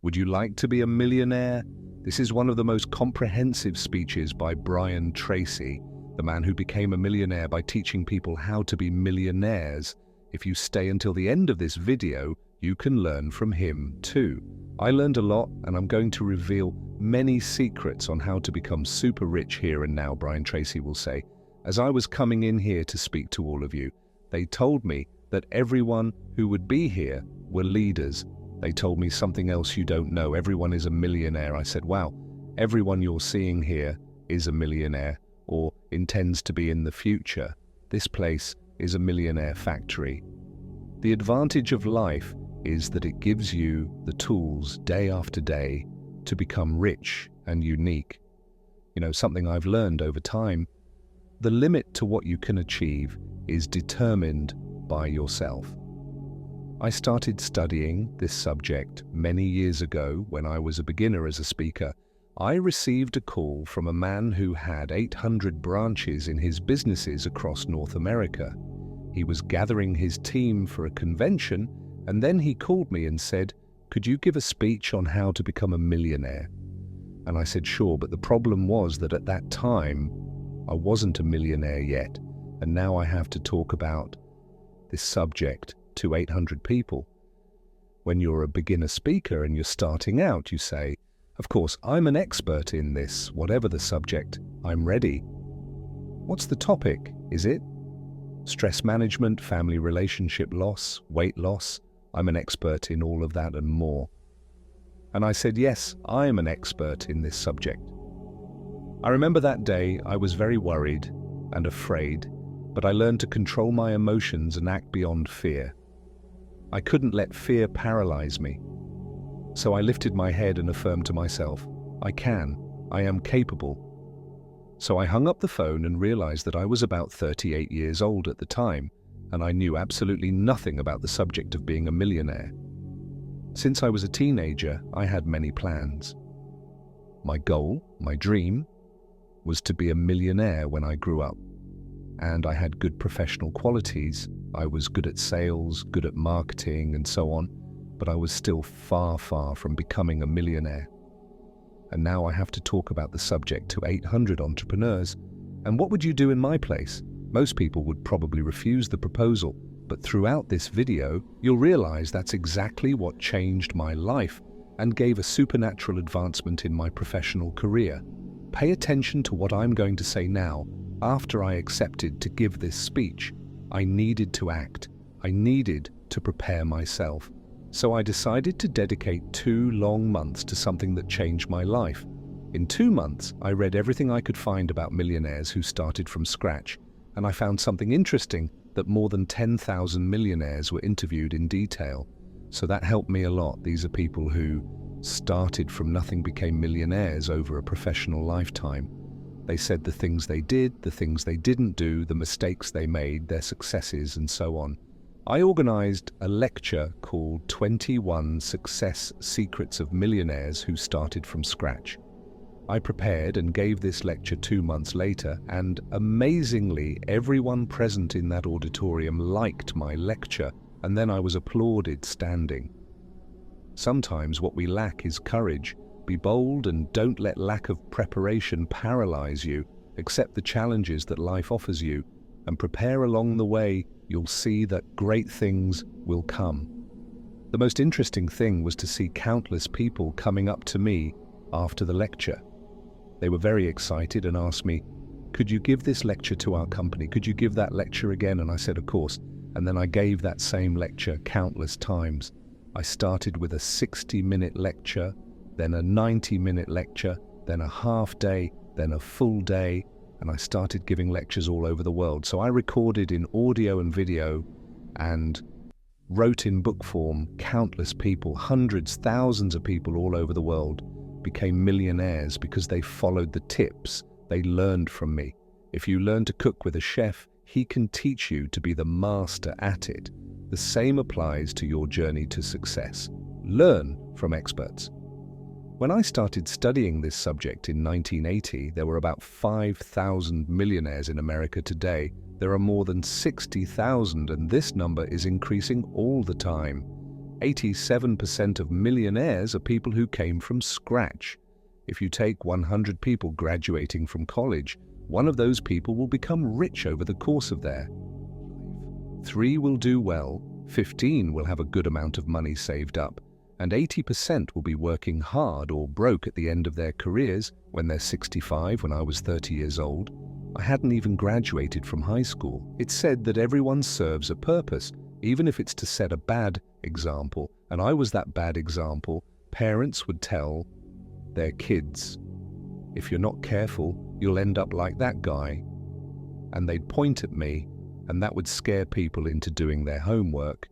Would you like to be a millionaire? This is one of the most comprehensive speeches by Tracy, the man who became a millionaire by teaching people how to be millionaires. If you stay until the end of this video, you can learn from him too. I learned a lot, and I'm going to reveal many secrets on how to become super rich here and now, Tracy will say. As I was coming in here to speak to all of you, they told me that everyone who would be here were leaders. They told me something else you don't know. Everyone is a millionaire. I said, wow, everyone you're seeing here is a millionaire or intends to be in the future. This place is a millionaire factory. The advantage of life is that it gives you the tools day after day to become rich and unique. You know, something I've learned over time, the limit to what you can achieve is determined by yourself. I started studying this subject many years ago when I was a beginner as a speaker. I received a call from a man who had 800 branches in his businesses across North America. He was gathering his team for a convention, and then he called me and said, "Could you give a speech on how to become a millionaire?" And I said, sure, but the problem was that at that time, I wasn't a millionaire yet, and now I have to talk about this subject to 800 people. When you're a beginner speaker and you're starting out, you say, of course, I'm an expert in this, whatever the subject, I'm ready. What's the topic? Is it stress management, family relationship loss, weight loss? I'm an expert in all of that and more. And I said, yes, I am an expert in this subject. I remember that day I was very worried and afraid, but I learned to control my emotions and act beyond fear. I couldn't let fear paralyze me. So I lifted my head and affirmed to myself, I am capable. So I hung up the phone and realized that I was about 38 years old at the time, and I knew absolutely nothing about the subject of being a millionaire. Since I was a teenager, I had many plans. My goal, my dream, was to be a millionaire when I grew up. And I had good professional qualities. I was good at sales, good at marketing, and so on, but I was still far, far from becoming a millionaire. And now I have to talk about the subject to 800 entrepreneurs. And what would you do in my place? Most people would probably refuse the proposal, but throughout this video, you'll realize that's exactly what changed my life and gave a supernatural advancement in my professional career. Pay attention to what I'm going to say now. After I accepted to give this speech, I needed to act. I needed to prepare myself. So I decided to dedicate 2 long months to something that changed my life. In 2 months, I read everything I could find about millionaires who started from scratch, and I found something interesting that more than 10,000 millionaires were interviewed in detail. So that helped me a lot. These are people who started from nothing, became millionaires over a professional lifetime. They said the things they did, the things they didn't do, the mistakes they made, their successes, and so on. I organized a lecture called 21 Success Secrets of Millionaires Who Started from Scratch. I prepared and gave this lecture 2 months later, and amazingly, everyone present in that auditorium liked my lecture, and then I was applauded standing. Sometimes what we lack is courage. Be bold and don't let lack of preparation paralyze you. Accept the challenges that life offers you and prepare along the way. You'll see that great things will come. The most interesting thing was to see countless people coming up to me after the lecture. They were very excited and asked me, "Could you give this lecture to our company? Could you give that lecture again?" And I said, of course. And then I gave that same lecture countless times. I started with a 60-minute lecture, then a 90-minute lecture, then a half day, then a full day, and I started giving lectures all over the world. So I recorded in audio and video and wrote in book form. Countless people, hundreds, thousands of people all over the world became millionaires because they followed the tips they learned from me. If you learn to cook with a chef, he can teach you to be the master at it. The same applies to your journey to success. Learn from experts. When I started studying this subject in 1980, there were about 5,000 millionaires in America. Today, there are more than 60,000, and this number is increasing all the time. 87% of millionaires are people who came from scratch. If you take 100 people graduating from college, one of those people will become rich over the course of their life. 3 will do well, 15 will have a good amount of money saved up, and 80% will be working hard or broke at the end of their careers when they're 65. When I was 30 years old, I hadn't even graduated from high school. It's said that everyone serves a purpose, even if it's to set a bad example. And I was that bad example. Parents would tell their kids, if you're not careful, you'll end up like that guy. And they'd point at me, and that would scare people into doing their homework.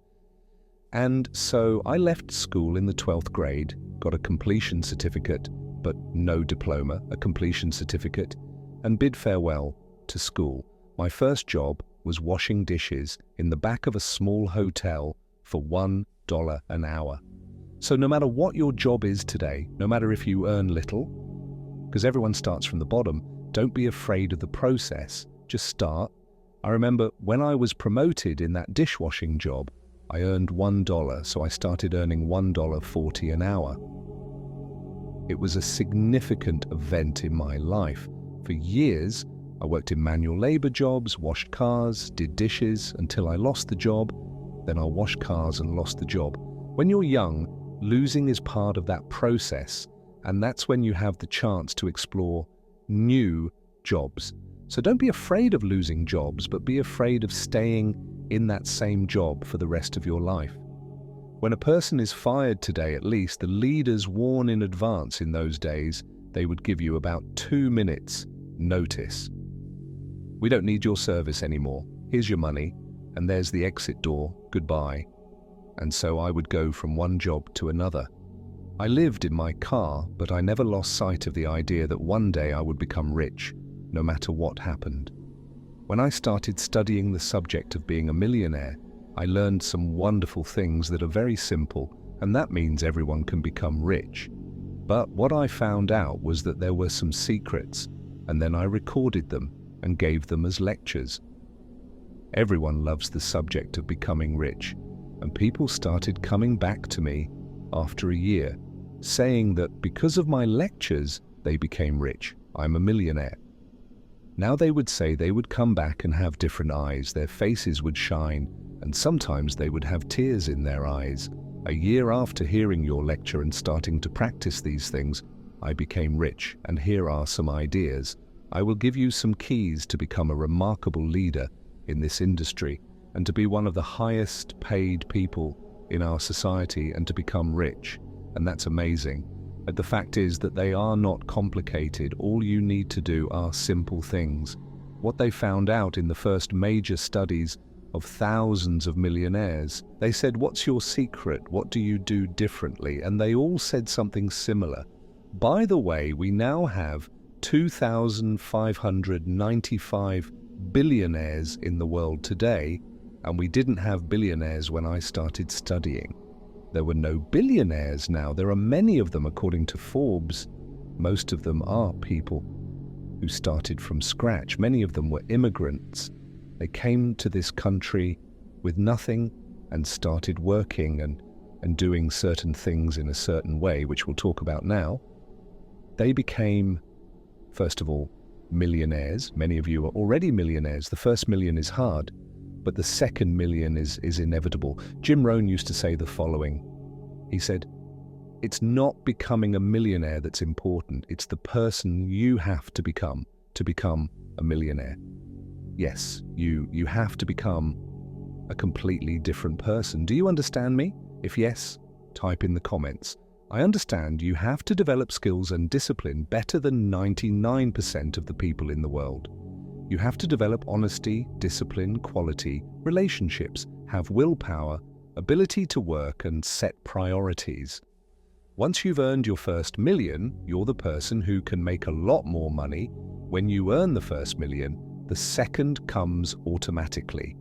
And so I left school in the 12th grade, got a completion certificate, but no diploma, a completion certificate, and bid farewell to school. My first job was washing dishes in the back of a small hotel for $1 an hour. So no matter what your job is today, no matter if you earn little, because everyone starts from the bottom, don't be afraid of the process, just start. I remember when I was promoted in that dishwashing job, I earned $1, so I started earning $1.40 an hour. It was a significant event in my life. For years, I worked in manual labor jobs, washed cars, did dishes until I lost the job. Then I washed cars and lost the job. When you're young, losing is part of that process, and that's when you have the chance to explore new jobs. So don't be afraid of losing jobs, but be afraid of staying in that same job for the rest of your life. When a person is fired today, at least, the leaders warn in advance. In those days, they would give you about 2 minutes notice. We don't need your service anymore. Here's your money, and there's the exit door. Goodbye. And so I would go from one job to another. I lived in my car, but I never lost sight of the idea that one day I would become rich, no matter what happened. When I started studying the subject of being a millionaire, I learned some wonderful things that are very simple, and that means everyone can become rich. But what I found out was that there were some secrets, and then I recorded them and gave them as lectures. Everyone loves the subject of becoming rich, and people started coming back to me after a year, saying that because of my lectures, they became rich. I'm a millionaire. Now they would say they would come back and have different eyes, their faces would shine, and sometimes they would have tears in their eyes. A year after hearing your lecture and starting to practice these things, I became rich, and here are some ideas. I will give you some keys to become a remarkable leader in this industry and to be one of the highest paid people in our society and to become rich. And that's amazing. But the fact is that they are not complicated. All you need to do are simple things. What they found out in the first major studies of thousands of millionaires, they said, what's your secret? What do you do differently? And they all said something similar. By the way, we now have 2,595 billionaires in the world today, and we didn't have billionaires when I started studying. There were no billionaires now. There are many of them, according to Forbes. Most of them are people who started from scratch. Many of them were immigrants. They came to this country with nothing and started working and doing certain things in a certain way, which we'll talk about now. They became, first of all, millionaires. Many of you are already millionaires. The first million is hard, but the second million is inevitable. Jim Rohn used to say the following. He said, it's not becoming a millionaire that's important. It's the person you have to become a millionaire. Yes, you have to become a completely different person. Do you understand me? If yes, type in the comments. I understand you have to develop skills and discipline better than 99% of the people in the world. You have to develop honesty, discipline, quality, relationships, have willpower, ability to work, and set priorities. Once you've earned your first million, you're the person who can make a lot more money. When you earn the first million, the second comes automatically.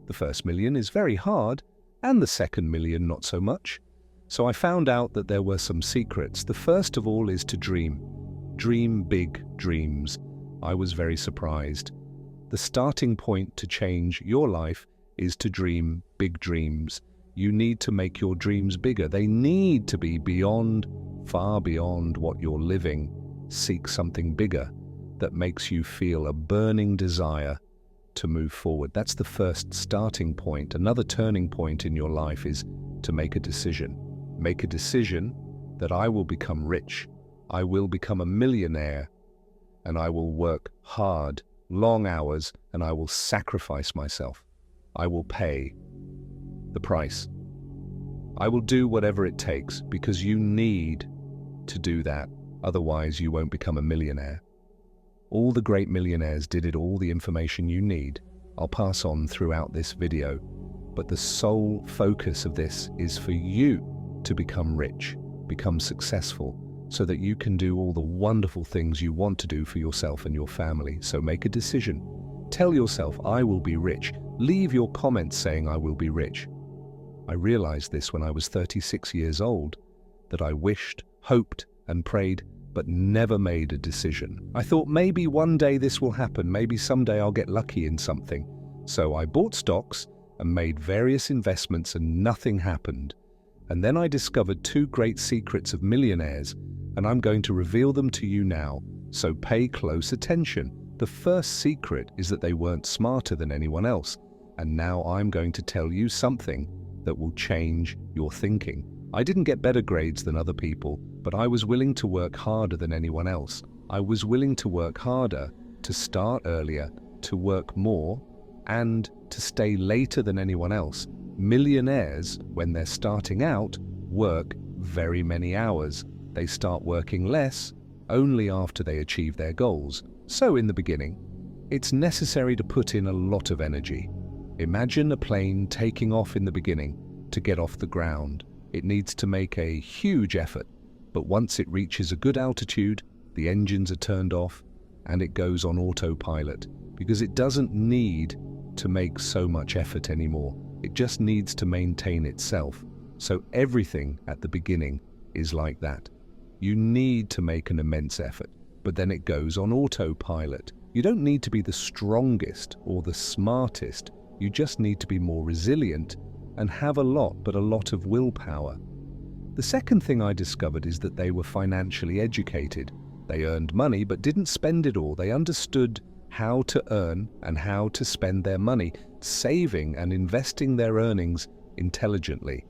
The first million is very hard, and the second million not so much. So I found out that there were some secrets. The first of all is to dream. Dream big dreams. I was very surprised. The starting point to change your life is to dream big dreams. You need to make your dreams bigger. They need to be beyond, far beyond what you're living. Seek something bigger that makes you feel a burning desire to move forward. That's the first starting point. Another turning point in your life is to make a decision. Make a decision that I will become rich, I will become a millionaire, and I will work hard, long hours, and I will sacrifice myself. I will pay the price. I will do whatever it takes because you need to do that. Otherwise, you won't become a millionaire. All the great millionaires did it, all the information you need. I'll pass on throughout this video, but the sole focus of this is for you to become rich, become successful, so that you can do all the wonderful things you want to do for yourself and your family. So make a decision. Tell yourself, I will be rich. Leave your comments saying I will be rich. I realized this when I was 36 years old, that I wished, hoped, and prayed, but never made a decision. I thought maybe one day this will happen, maybe someday I'll get lucky in something. So I bought stocks and made various investments and nothing happened. And then I discovered two great secrets of millionaires, and I'm going to reveal them to you now, so pay close attention. The first secret is that they weren't smarter than anyone else, and now I'm going to tell you something that will change your thinking. I didn't get better grades than other people, but I was willing to work harder than anyone else. I was willing to work harder, to start earlier, to work more, and to stay later than anyone else. Millionaires, when they're starting out, work very many hours. They start working less only after they achieve their goals. So in the beginning, it's necessary to put in a lot of energy. Imagine a plane taking off in the beginning to get off the ground. It needs to make a huge effort, but once it reaches a good altitude, the engines are turned off and it goes on autopilot because it doesn't need to make so much effort anymore. It just needs to maintain itself. So everything at the beginning is like that. You need to make an immense effort, but then it goes on autopilot. You don't need to be the strongest or the smartest. You just need to be more resilient and have a lot of willpower. The second thing I discovered is that they were financially educated. They earned money but didn't spend it all. They understood how to earn and how to spend their money, saving and investing their earnings intelligently.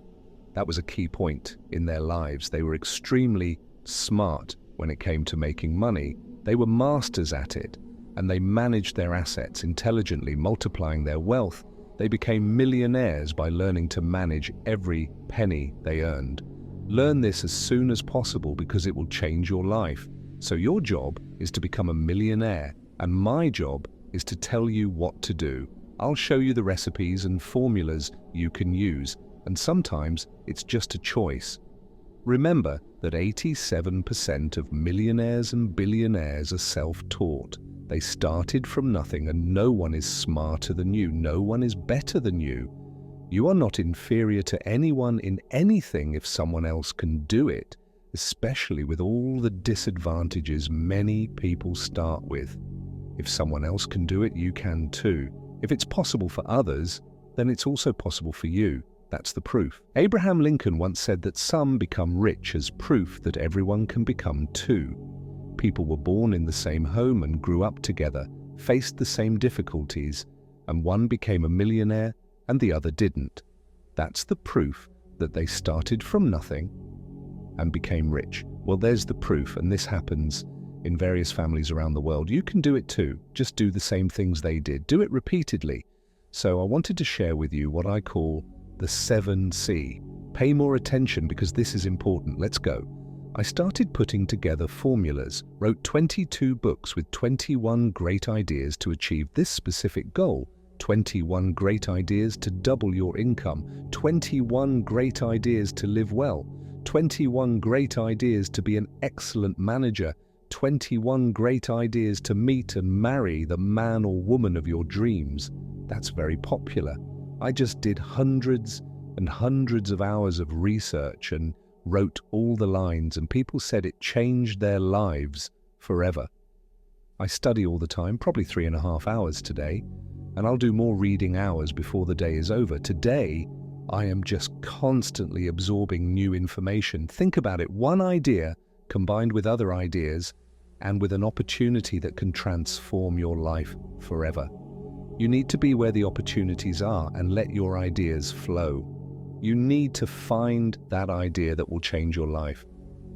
That was a key point in their lives. They were extremely smart when it came to making money. They were masters at it, and they managed their assets intelligently, multiplying their wealth. They became millionaires by learning to manage every penny they earned. Learn this as soon as possible because it will change your life. So your job is to become a millionaire, and my job is to tell you what to do. I'll show you the recipes and formulas you can use, and sometimes it's just a choice. Remember that 87% of millionaires and billionaires are self-taught. They started from nothing, and no one is smarter than you. No one is better than you. You are not inferior to anyone in anything if someone else can do it, especially with all the disadvantages many people start with. If someone else can do it, you can too. If it's possible for others, then it's also possible for you. That's the proof. Abraham Lincoln once said that some become rich as proof that everyone can become too. People were born in the same home and grew up together, faced the same difficulties, and one became a millionaire and the other didn't. That's the proof that they started from nothing and became rich. Well, there's the proof, and this happens in various families around the world. You can do it too. Just do the same things they did. Do it repeatedly. So I wanted to share with you what I call the 7C. Pay more attention because this is important. Let's go. I started putting together formulas, wrote 22 books with 21 great ideas to achieve this specific goal, 21 great ideas to double your income, 21 great ideas to live well, 21 great ideas to be an excellent manager, 21 great ideas to meet and marry the man or woman of your dreams. That's very popular. I just did hundreds and hundreds of hours of research and wrote all the lines, and people said it changed their lives forever. I study all the time, probably 3.5 hours today, and I'll do more reading hours before the day is over. Today, I am just constantly absorbing new information. Think about it, one idea combined with other ideas and with an opportunity that can transform your life forever. You need to be where the opportunities are and let your ideas flow. You need to find that idea that will change your life.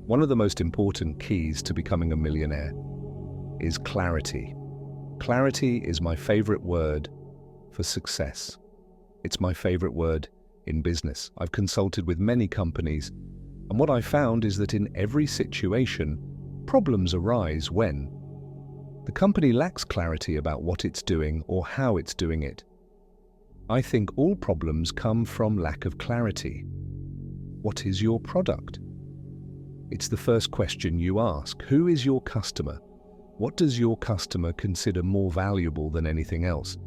One of the most important keys to becoming a millionaire is clarity. Clarity is my favorite word for success. It's my favorite word in business. I've consulted with many companies, and what I found is that in every situation, problems arise when the company lacks clarity about what it's doing or how it's doing it. I think all problems come from lack of clarity. What is your product? It's the first question you ask. Who is your customer? What does your customer consider more valuable than anything else?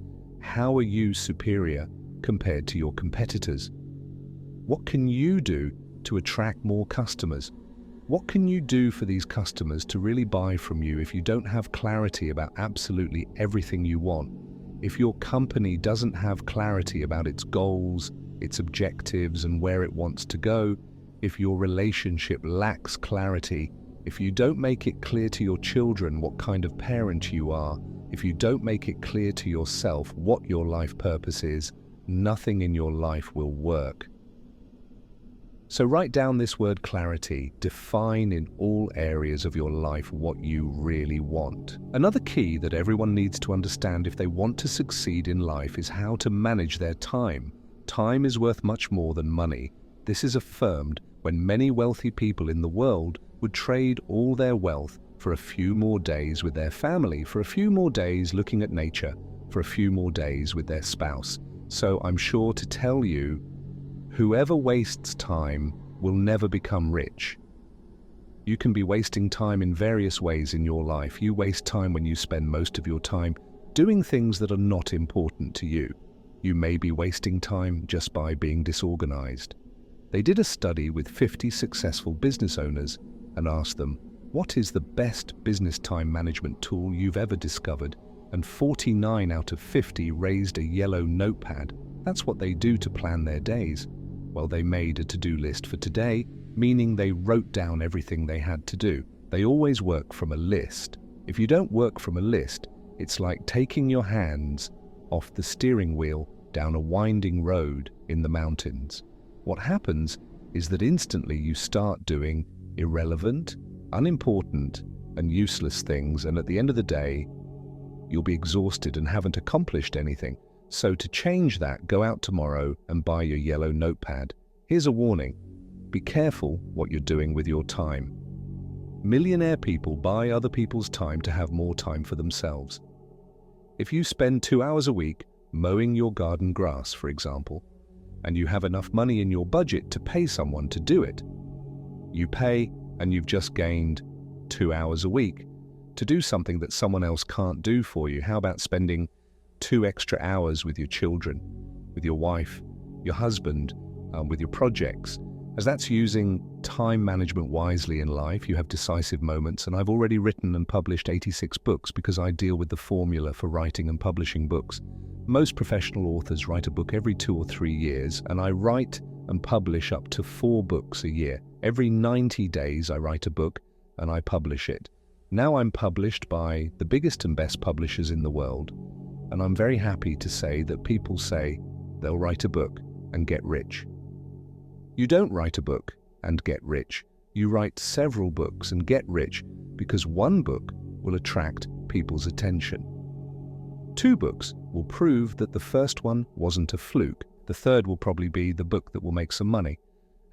How are you superior compared to your competitors? What can you do to attract more customers? What can you do for these customers to really buy from you if you don't have clarity about absolutely everything you want? If your company doesn't have clarity about its goals, its objectives, and where it wants to go, if your relationship lacks clarity, if you don't make it clear to your children what kind of parent you are, if you don't make it clear to yourself what your life purpose is, nothing in your life will work. So write down this word clarity. Define in all areas of your life what you really want. Another key that everyone needs to understand if they want to succeed in life is how to manage their time. Time is worth much more than money. This is affirmed when many wealthy people in the world would trade all their wealth for a few more days with their family, for a few more days looking at nature, for a few more days with their spouse. So I'm sure to tell you, whoever wastes time will never become rich. You can be wasting time in various ways in your life. You waste time when you spend most of your time doing things that are not important to you. You may be wasting time just by being disorganized. They did a study with 50 successful business owners and asked them, what is the best business time management tool you've ever discovered? And 49 out of 50 raised a yellow notepad. That's what they do to plan their days. Well, they made a to-do list for today, meaning they wrote down everything they had to do. They always work from a list. If you don't work from a list, it's like taking your hands off the steering wheel down a winding road in the mountains. What happens is that instantly you start doing irrelevant, unimportant, and useless things, and at the end of the day, you'll be exhausted and haven't accomplished anything. So to change that, go out tomorrow and buy your yellow notepad. Here's a warning. Be careful what you're doing with your time. Millionaire people buy other people's time to have more time for themselves. If you spend 2 hours a week mowing your garden grass, for example, and you have enough money in your budget to pay someone to do it, you pay and you've just gained 2 hours a week to do something that someone else can't do for you. How about spending 2 extra hours with your children, with your wife, your husband, with your projects? As that's using time management wisely in life. You have decisive moments, and I've already written and published 86 books because I deal with the formula for writing and publishing books. Most professional authors write a book every 2 or 3 years, and I write and publish up to 4 books a year. Every 90 days I write a book and I publish it. Now I'm published by the biggest and best publishers in the world, and I'm very happy to say that people say they'll write a book and get rich. You don't write a book and get rich. You write several books and get rich because one book will attract people's attention. 2 books will prove that the first one wasn't a fluke. The third will probably be the book that will make some money,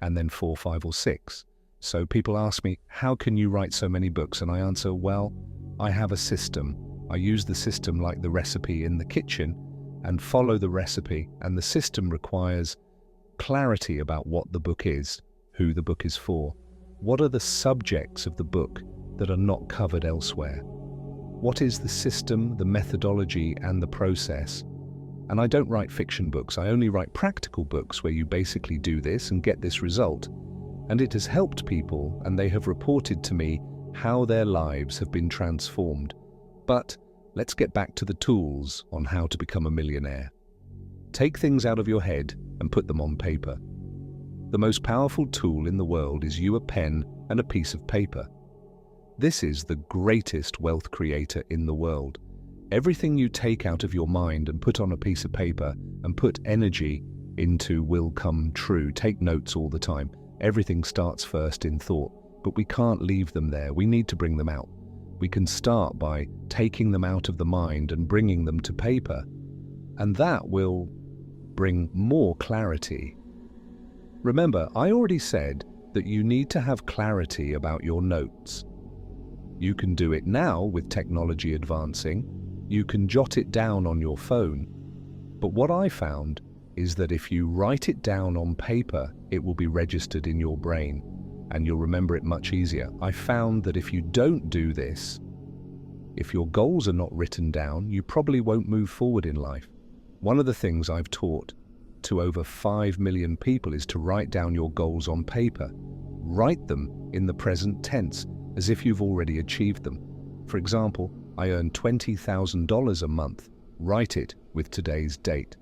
and then 4, 5, or 6. So people ask me, how can you write so many books? And I answer, well, I have a system. I use the system like the recipe in the kitchen and follow the recipe, and the system requires clarity about what the book is, who the book is for, what are the subjects of the book that are not covered elsewhere, what is the system, the methodology, and the process. And I don't write fiction books, I only write practical books where you basically do this and get this result. And it has helped people, and they have reported to me how their lives have been transformed. But let's get back to the tools on how to become a millionaire. Take things out of your head and put them on paper. The most powerful tool in the world is a pen and a piece of paper. This is the greatest wealth creator in the world. Everything you take out of your mind and put on a piece of paper and put energy into will come true. Take notes all the time. Everything starts first in thought, but we can't leave them there. We need to bring them out. We can start by taking them out of the mind and bringing them to paper, and that will bring more clarity. Remember, I already said that you need to have clarity about your notes. You can do it now with technology advancing. You can jot it down on your phone. But what I found is that if you write it down on paper, it will be registered in your brain and you'll remember it much easier. I found that if you don't do this, if your goals are not written down, you probably won't move forward in life. One of the things I've taught to over 5 million people is to write down your goals on paper. Write them in the present tense, as if you've already achieved them. For example, I earn $20,000 a month. Write it with today's date.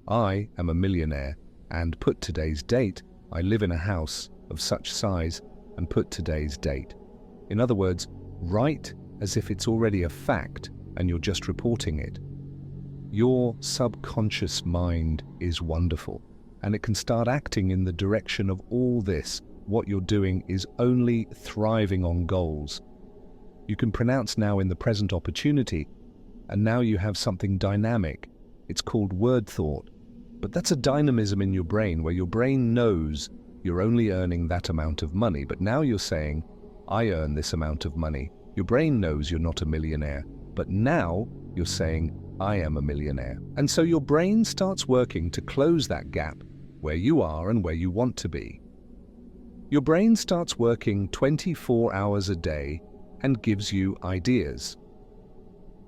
I am a millionaire, and put today's date. I live in a house of such size, and put today's date. In other words, write as if it's already a fact and you're just reporting it. Your subconscious mind is wonderful, and it can start acting in the direction of all this. What you're doing is only thriving on goals. You can pronounce now in the present opportunity, and now you have something dynamic. It's called word thought. But that's a dynamism in your brain where your brain knows you're only earning that amount of money, but now you're saying, I earn this amount of money. Your brain knows you're not a millionaire, but now you're saying, I am a millionaire. And so your brain starts working to close that gap where you are and where you want to be. Your brain starts working 24 hours a day and gives you ideas.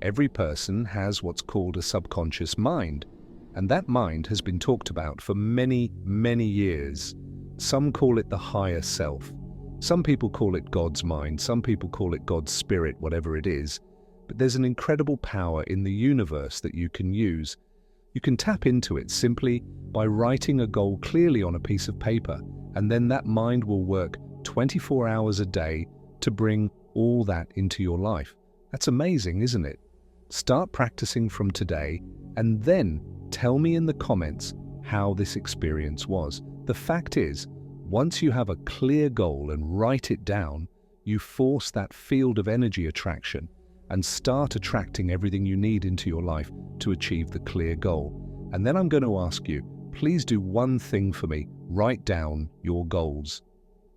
Every person has what's called a subconscious mind, and that mind has been talked about for many, many years. Some call it the higher self. Some people call it God's mind. Some people call it God's spirit, whatever it is. But there's an incredible power in the universe that you can use. You can tap into it simply by writing a goal clearly on a piece of paper, and then that mind will work 24 hours a day to bring all that into your life. That's amazing, isn't it? Start practicing from today, and then tell me in the comments how this experience was. The fact is, once you have a clear goal and write it down, you force that field of energy attraction and start attracting everything you need into your life to achieve the clear goal. And then I'm going to ask you, please do one thing for me. Write down your goals.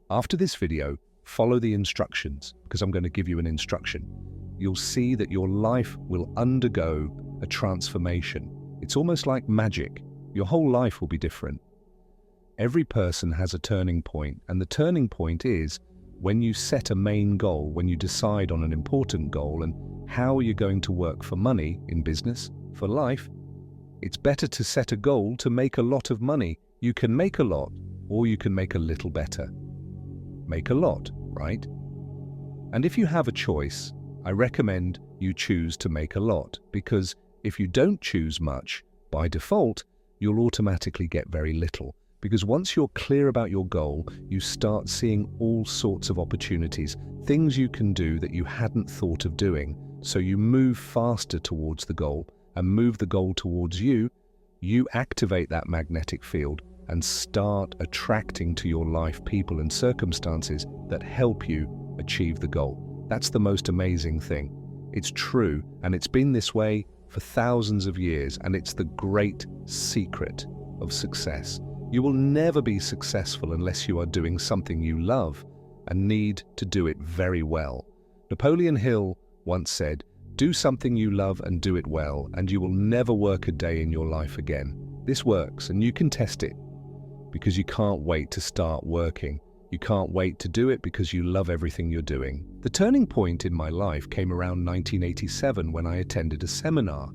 After this video, follow the instructions, because I'm going to give you an instruction. You'll see that your life will undergo a transformation. It's almost like magic. Your whole life will be different. Every person has a turning point, and the turning point is when you set a main goal, when you decide on an important goal and how you're going to work for money in business, for life. It's better to set a goal to make a lot of money. You can make a lot, or you can make a little better. Make a lot, right? And if you have a choice, I recommend you choose to make a lot, because if you don't choose much, by default, you'll automatically get very little. Because once you're clear about your goal, you start seeing all sorts of opportunities, things you can do that you hadn't thought of doing. So you move faster towards the goal and move the goal towards you. You activate that magnetic field and start attracting to your life people and circumstances that help you achieve the goal. That's the most amazing thing. It's true, and it's been this way for thousands of years, and it's the great secret of success. You will never be successful unless you are doing something you love and need to do it very well. Napoleon Hill once said, "Do something you love and do it well, and you will never work a day in your life again." This works, and you can test it because you can't wait to start working. You can't wait to do it because you love everything you're doing. The turning point in my life came around 1987 when I attended a seminar,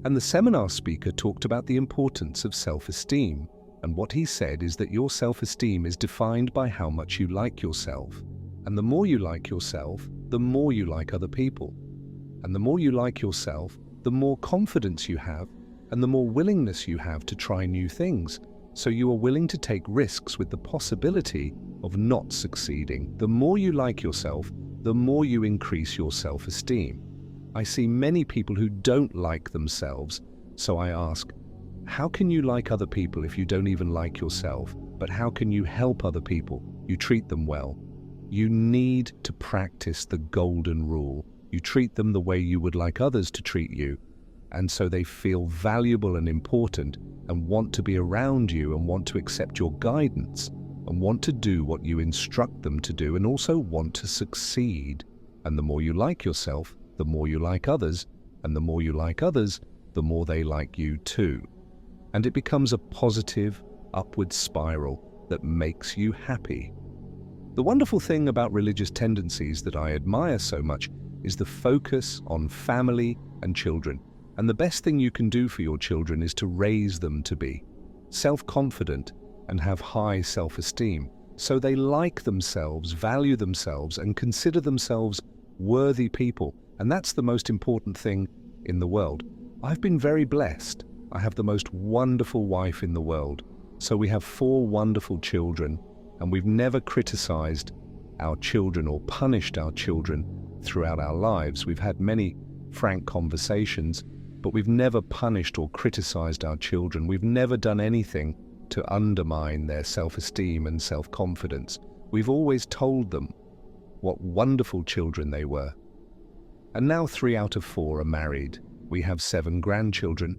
and the seminar speaker talked about the importance of self-esteem. And what he said is that your self-esteem is defined by how much you like yourself. And the more you like yourself, the more you like other people. And the more you like yourself, the more confidence you have, and the more willingness you have to try new things. So you are willing to take risks with the possibility of not succeeding. The more you like yourself, the more you increase your self-esteem. I see many people who don't like themselves, so I ask, how can you like other people if you don't even like yourself? But how can you help other people? You treat them well. You need to practice the golden rule. You treat them the way you would like others to treat you, and so they feel valuable and important and want to be around you and want to accept your guidance and want to do what you instruct them to do and also want to succeed. And the more you like yourself, the more you like others, and the more you like others, the more they like you too. And it becomes a positive, upward spiral that makes you happy. The wonderful thing about religious tendencies that I admire so much is the focus on family and children. And the best thing you can do for your children is to raise them to be self-confident and have high self-esteem, so they like themselves, value themselves, and consider themselves worthy people. And that's the most important thing in the world. I've been very blessed. I have the most wonderful wife in the world. So we have 4 wonderful children, and we've never criticized our children or punished our children throughout our lives. We've had many frank conversations, but we've never punished or criticized our children. We've never done anything to undermine their self-esteem and self-confidence. We've always told them what wonderful children they were. And now 3 out of 4 are married. We have 7 grandchildren.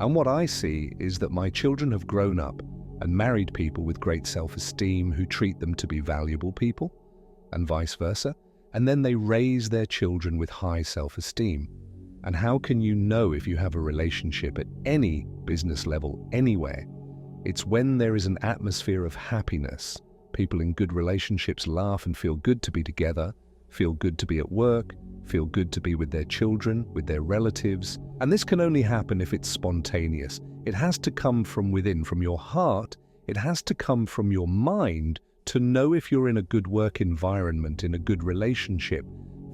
And what I see is that my children have grown up and married people with great self-esteem who treat them to be valuable people, and vice versa. And then they raise their children with high self-esteem. And how can you know if you have a relationship at any business level, anywhere? It's when there is an atmosphere of happiness. People in good relationships laugh and feel good to be together, feel good to be at work, feel good to be with their children, with their relatives. And this can only happen if it's spontaneous. It has to come from within, from your heart. It has to come from your mind to know if you're in a good work environment, in a good relationship.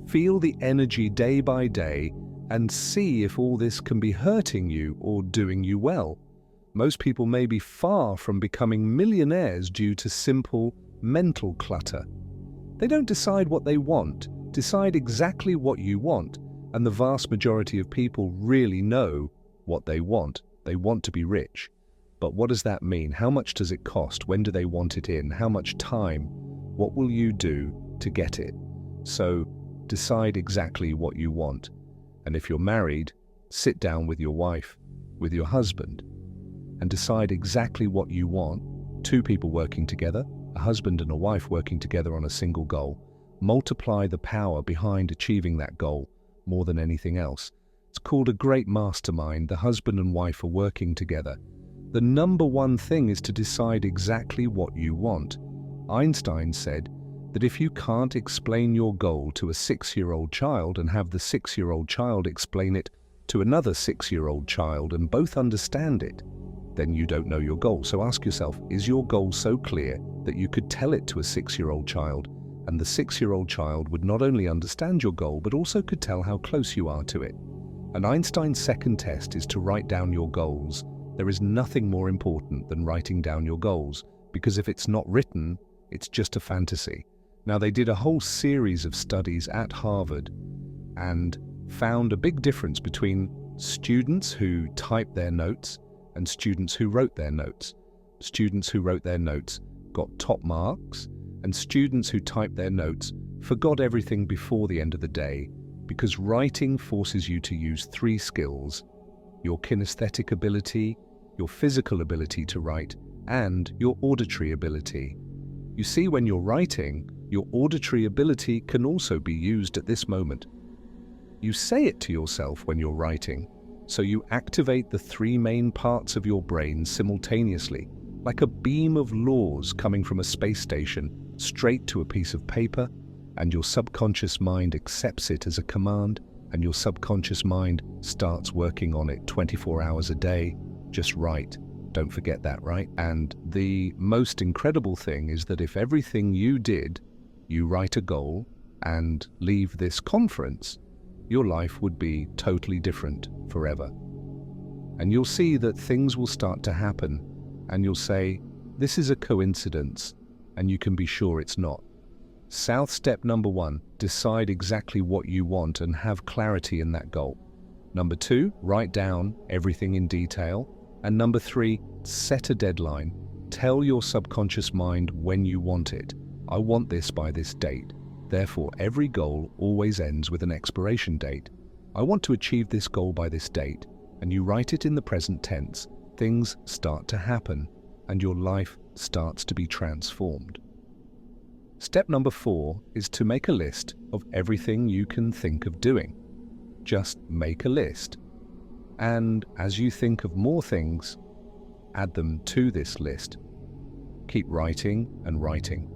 Feel the energy day by day and see if all this can be hurting you or doing you well. Most people may be far from becoming millionaires due to simple mental clutter. They don't decide what they want. Decide exactly what you want, and the vast majority of people really know what they want. They want to be rich. But what does that mean? How much does it cost? When do they want it in? How much time? What will you do to get it? So decide exactly what you want. And if you're married, sit down with your wife, with your husband, and decide exactly what you want. 2 people working together, a husband and a wife working together on a single goal. Multiply the power behind achieving that goal more than anything else. It's called a great mastermind. The husband and wife are working together. The number one thing is to decide exactly what you want. Einstein said that if you can't explain your goal to a 6-year-old child and have the 6-year-old child explain it to another 6-year-old child and both understand it, then you don't know your goal. So ask yourself, is your goal so clear that you could tell it to a 6-year-old child, and the 6-year-old child would not only understand your goal, but also could tell how close you are to it? And Einstein's second test is to write down your goals. There is nothing more important than writing down your goals, because if it's not written, it's just a fantasy. Now, they did a whole series of studies at Harvard and found a big difference between students who typed their notes and students who wrote their notes. Students who wrote their notes got top marks, and students who typed their notes forgot everything before the end of the day, because writing forces you to use 3 skills: your kinesthetic ability, your physical ability to write, and your auditory ability. You see, when you're writing, your auditory ability can also be used at this moment. You say it to yourself when you're writing, so you activate the 3 main parts of your brain simultaneously, like a beam of laws coming from a space station straight to a piece of paper, and your subconscious mind accepts it as a command, and your subconscious mind starts working on it 24 hours a day. Just write. Don't forget that, right? And the most incredible thing is that if everything you did, you write a goal and leave this conference, your life would be totally different forever. And you'll see that things will start to happen, and you'll say, this is a coincidence, and you can be sure it's not. South step number 1, decide exactly what you want and have clarity in that goal. Number 2, write down everything in detail. And number 3, set a deadline. Tell your subconscious mind when you want it. I want this by this date. Therefore, every goal always ends with an expiration date. I want to achieve this goal by this date. And you write it in the present tense. Things start to happen, and your life starts to be transformed. Step number 4 is to make a list of everything you can think of doing. Just make a list. And as you think of more things, add them to this list. Keep writing and writing.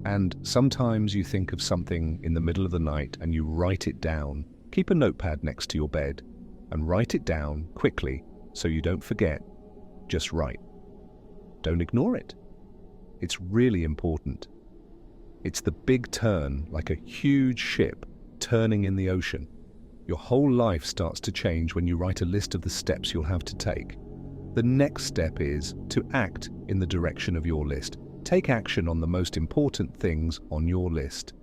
And sometimes you think of something in the middle of the night and you write it down. Keep a notepad next to your bed and write it down quickly so you don't forget. Just write. Don't ignore it. It's really important. It's the big turn, like a huge ship turning in the ocean. Your whole life starts to change when you write a list of the steps you'll have to take. The next step is to act in the direction of your list. Take action on the most important things on your list.